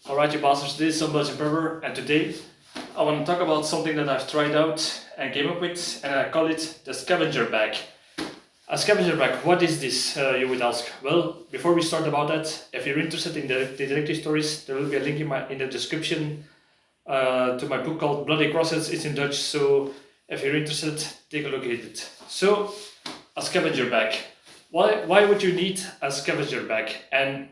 Alright, you bastards, this is Some-Belgian-prepper, and today I want to talk about something that I've tried out and came up with, and I call it the scavenger bag. A scavenger bag, what is this, you would ask? Well, before we start about that, if you're interested in the detective stories, there will be a link in the description to my book called Bloody Crosses. It's in Dutch, so if you're interested, take a look at it. So, a scavenger bag. Why would you need a scavenger bag? And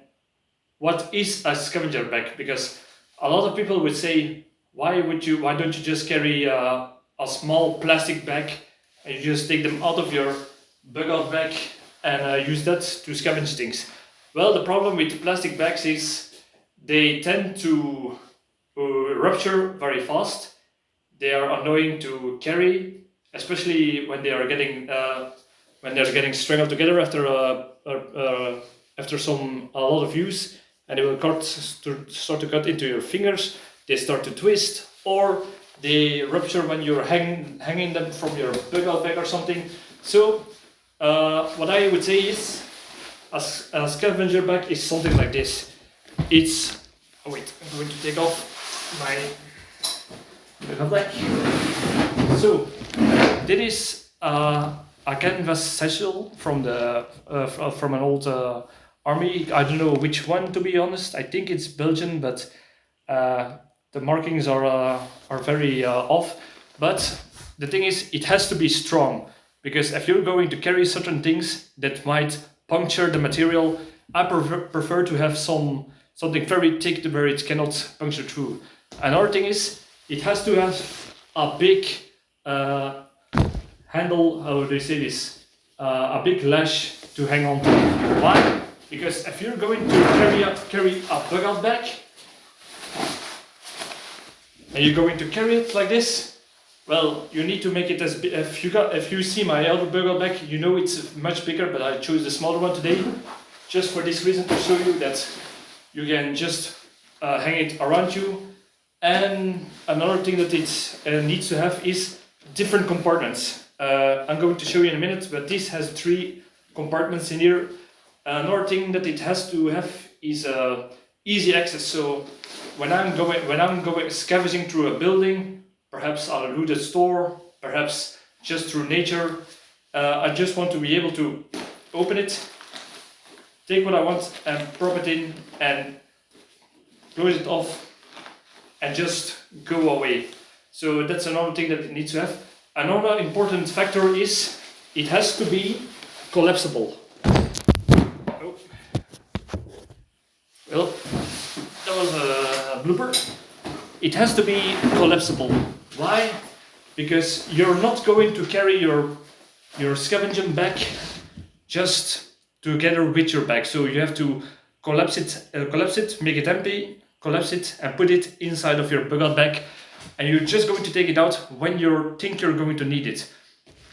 what is a scavenger bag? Because a lot of people would say, why don't you just carry a small plastic bag and you just take them out of your bug out bag and use that to scavenge things? Well, the problem with plastic bags is they tend to rupture very fast. They are annoying to carry, especially when they are getting strangled together after a lot of use, and they will start to cut into your fingers. They start to twist, or they rupture when you're hanging them from your bug out bag or something. So what I would say is a scavenger bag is something like this. It's I'm going to take off my bug bag. So this is a canvas satchel from from an old army. I don't know which one, to be honest. I think it's Belgian, but the markings are very off. But the thing is, it has to be strong, because if you're going to carry certain things that might puncture the material, I prefer to have something very thick where it cannot puncture through. Another thing is, it has to have a big handle, how do you say this? A big lash to hang on to. Why? Because if you're going to carry a bug out bag, and you're going to carry it like this, well, you need to make it as big. If you see my other bug out bag, you know it's much bigger, but I chose the smaller one today, just for this reason, to show you that you can just hang it around you. And another thing that it needs to have is different compartments. I'm going to show you in a minute, but this has 3 compartments in here. Another thing that it has to have is easy access. So when I'm going scavenging through a building, perhaps a looted store, perhaps just through nature, I just want to be able to open it, take what I want and prop it in and close it off and just go away. So that's another thing that it needs to have. Another important factor is it has to be collapsible. Oh. Well, that was a blooper. It has to be collapsible. Why? Because you're not going to carry your scavenging bag just together with your bag. So you have to collapse it, make it empty, collapse it, and put it inside of your bug out bag. And you're just going to take it out when you think you're going to need it.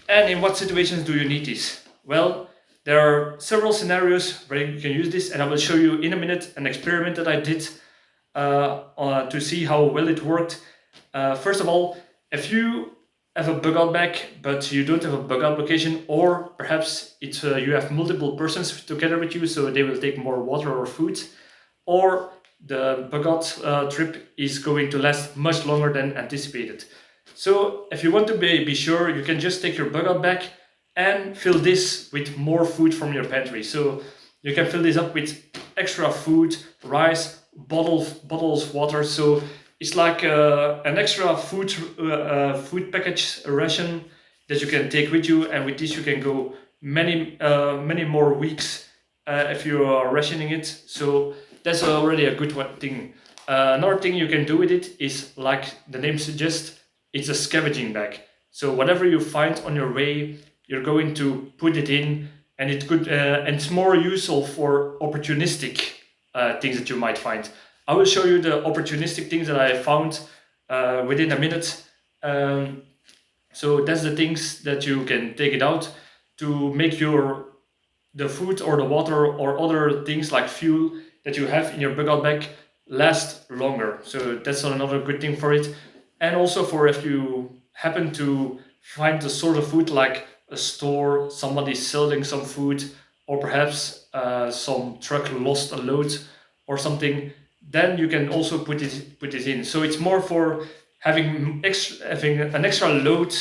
And in what situations do you need this? Well, there are several scenarios where you can use this, and I will show you in a minute an experiment that I did to see how well it worked. First of all, if you have a bug out bag but you don't have a bug out location, or perhaps you have multiple persons together with you, so they will take more water or food, or the bug out trip is going to last much longer than anticipated. So if you want to be sure, you can just take your bug out bag and fill this with more food from your pantry. So you can fill this up with extra food, rice, bottles, water. So it's like an extra food package ration that you can take with you, and with this you can go many more weeks if you are rationing it. So that's already a good thing. Another thing you can do with it is, like the name suggests, it's a scavenging bag. So whatever you find on your way, you're going to put it in, and and it's more useful for opportunistic things that you might find. I will show you the opportunistic things that I found within a minute. So that's the things that you can take it out to make the food or the water or other things like fuel that you have in your bug out bag last longer. So that's another good thing for it. And also for if you happen to find the sort of food, like a store, somebody selling some food, or perhaps some truck lost a load or something, then you can also put it in. So it's more for having an extra load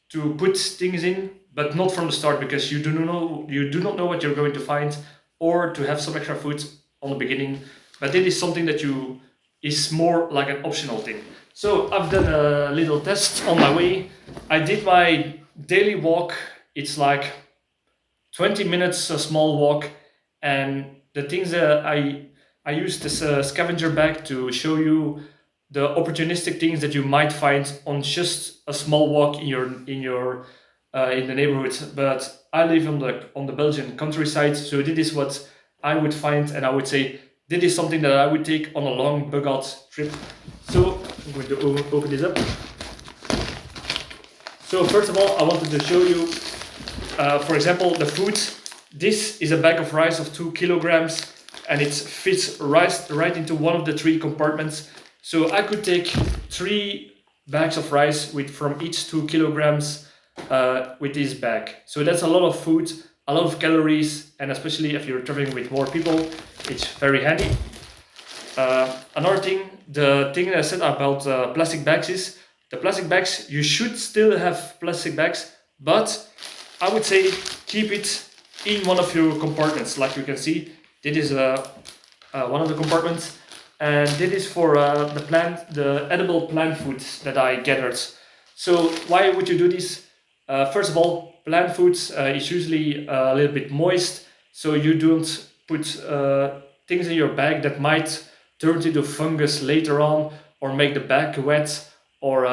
to put things in, but not from the start, because you do not know what you're going to find, or to have some extra food on the beginning. But it is something that is more like an optional thing. So I've done a little test on my way. I did my daily walk. It's like 20 minutes, a small walk, and the things that I use this scavenger bag to show you the opportunistic things that you might find on just a small walk in the neighborhood. But I live on the Belgian countryside, so this is what I would find, and I would say this is something that I would take on a long bug out trip. So I'm going to open this up. So first of all, I wanted to show you, for example, the food. This is a bag of rice of 2 kilograms, and it fits right into one of the 3 compartments. So I could take 3 bags of rice from each 2 kilograms with this bag. So that's a lot of food, a lot of calories, and especially if you're traveling with more people, it's very handy. Another thing, the thing that I said about plastic bags is, the plastic bags, you should still have plastic bags, but I would say keep it in one of your compartments. Like you can see, this is one of the compartments, and this is for the edible plant foods that I gathered. So why would you do this? First of all, plant foods is usually a little bit moist, so you don't put things in your bag that might turn into fungus later on, or make the bag wet, or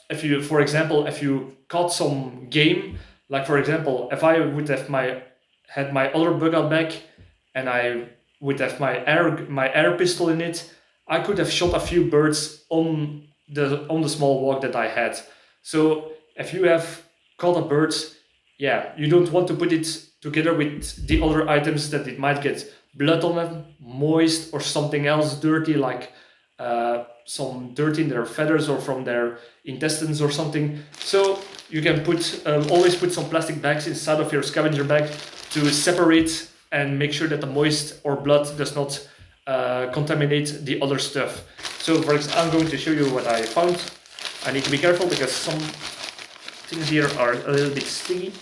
if you caught some game, like for example, if I would have had my other bug out bag, and I would have my air pistol in it, I could have shot a few birds on the small walk that I had. So if you have caught a bird, yeah, you don't want to put it together with the other items that it might get blood on them, moist, or something else dirty, like some dirt in their feathers or from their intestines or something. So you can always put some plastic bags inside of your scavenger bag to separate and make sure that the moist or blood does not contaminate the other stuff. So for example, I'm going to show you what I found. I need to be careful because some things here are a little bit sticky.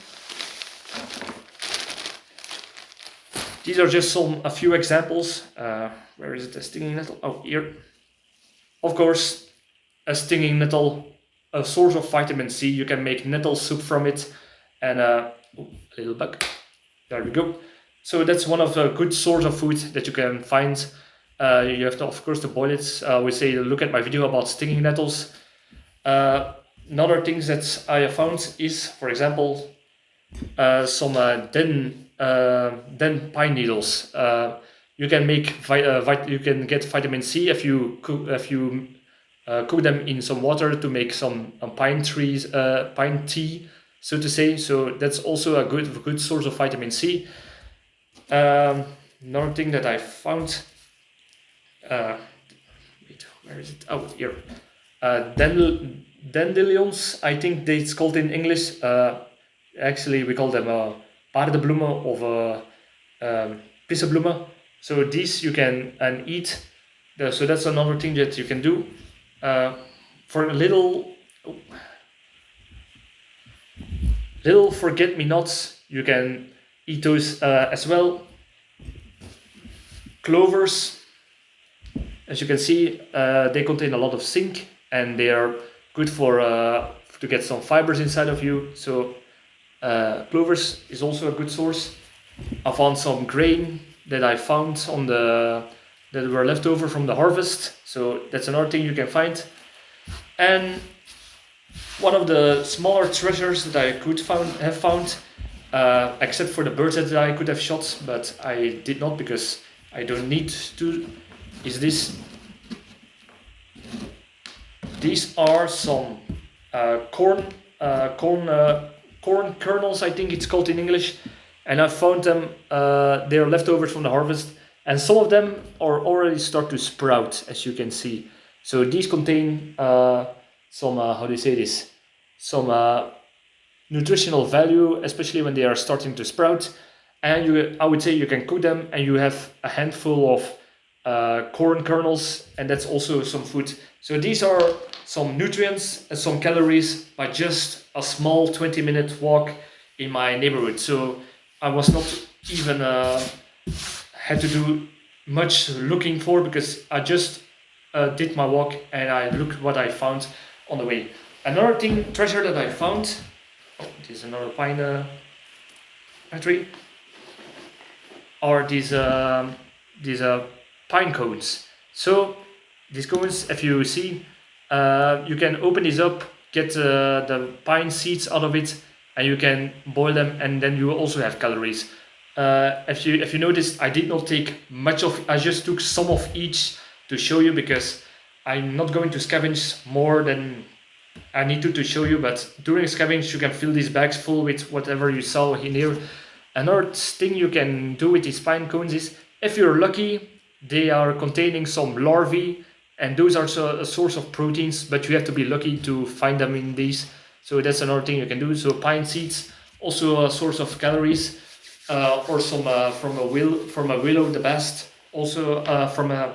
These are just a few examples. Where is it? A stinging nettle? Oh, here. Of course, a stinging nettle, a source of vitamin C. You can make nettle soup from it, and a little bug. There we go. So that's one of the good source of food that you can find. You have to, of course, to boil it. We say look at my video about stinging nettles. Another things that I have found is, for example, some den pine needles. You can you can get vitamin C if you cook them in some water to make some pine tea, so to say. So that's also a good source of vitamin C. Another thing that I found. Wait, where is it? Oh, here. Dandelions, I think it's called in English. Actually, we call them paardebloemen of pissebloemen. So these you can eat. So that's another thing that you can do. For a little forget-me-nots, you can eat those as well. Clovers, as you can see, they contain a lot of zinc, and they are good to get some fibers inside of you. So clovers is also a good source. I found some grain that I found that were left over from the harvest. So that's another thing you can find. And one of the smaller treasures that I could have found, except for the birds that I could have shot, but I did not because I don't need to, is this. These are some corn kernels, I think it's called in English, and I found them. They are leftovers from the harvest, and some of them are already start to sprout, as you can see. So these contain some how do you say this? Some nutritional value, especially when they are starting to sprout. And I would say you can cook them, and you have a handful of corn kernels, and that's also some food. So these are some nutrients and some calories by just a small 20-minute walk in my neighborhood. So I was not even had to do much looking for, because I just did my walk and I looked what I found on the way. Another treasure that I found, this is another pine tree, are these pine cones. So these cones, if you see, you can open these up, get the pine seeds out of it, and you can boil them, and then you also have calories. If you noticed, I did not take much of. I just took some of each to show you, because I'm not going to scavenge more than I need to show you. But during scavenge, you can fill these bags full with whatever you saw in here. Another thing you can do with these pine cones is, if you're lucky, they are containing some larvae, and those are a source of proteins, but you have to be lucky to find them in these. So that's another thing you can do. So pine seeds, also a source of calories, or some from a willow, the best. Also from a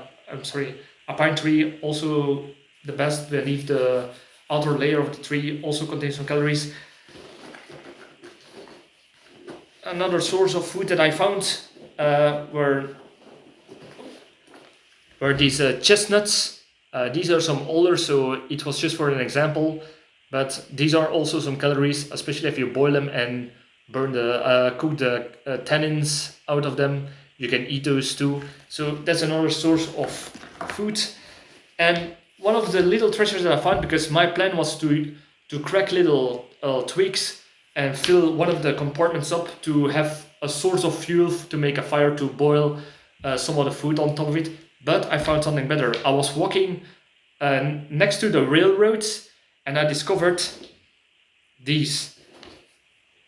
pine tree, also the best beneath the outer layer of the tree, also contains some calories. Another source of food that I found were these chestnuts. These are some older, so it was just for an example, but these are also some calories, especially if you boil them and burn cook the tannins out of them. You can eat those too. So that's another source of food. And one of the little treasures that I found, because my plan was to crack little twigs and fill one of the compartments up to have a source of fuel to make a fire, to boil some of the food on top of it. But I found something better. I was walking next to the railroads, and I discovered these.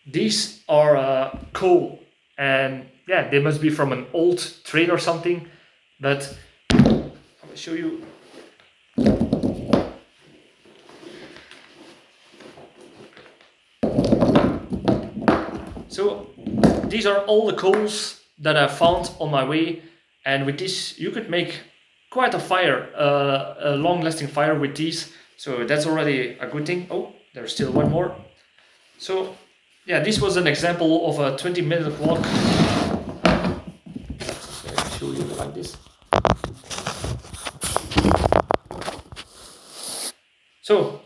These are coal, and yeah, they must be from an old train or something. But I will show you. So these are all the coals that I found on my way, and with this you could make quite a fire, a long-lasting fire with these. So that's already a good thing. Oh, there's still one more. So yeah, this was an example of a 20-minute walk. I'll show you like this. So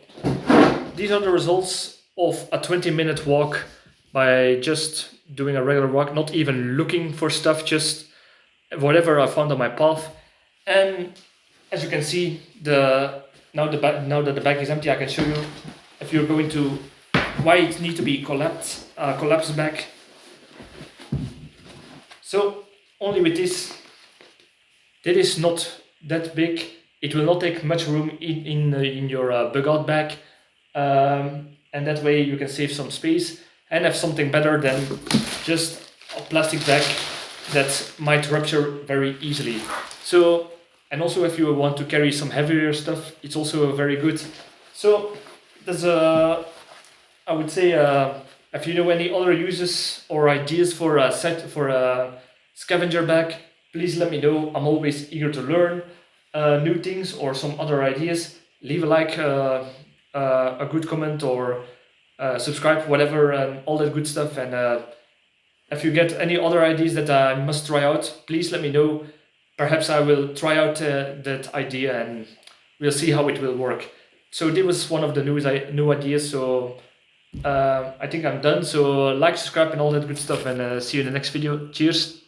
these are the results of a 20-minute walk by just doing a regular walk, not even looking for stuff, just whatever I found on my path. And as you can see, now that the bag is empty, I can show you, if you're going to, why it needs to be collapsed back. So only with this, that is not that big. It will not take much room in your bug out bag, and that way you can save some space and have something better than just a plastic bag that might rupture very easily. So, and also if you want to carry some heavier stuff, it's also very good. So there's I would say, if you know any other uses or ideas for a scavenger bag, please let me know. I'm always eager to learn new things or some other ideas. Leave a like, a good comment, or subscribe, whatever, and all that good stuff. And if you get any other ideas that I must try out, please let me know. Perhaps I will try out that idea, and we'll see how it will work. So this was one of the new ideas. So I think I'm done. So like, subscribe, and all that good stuff, and see you in the next video. Cheers.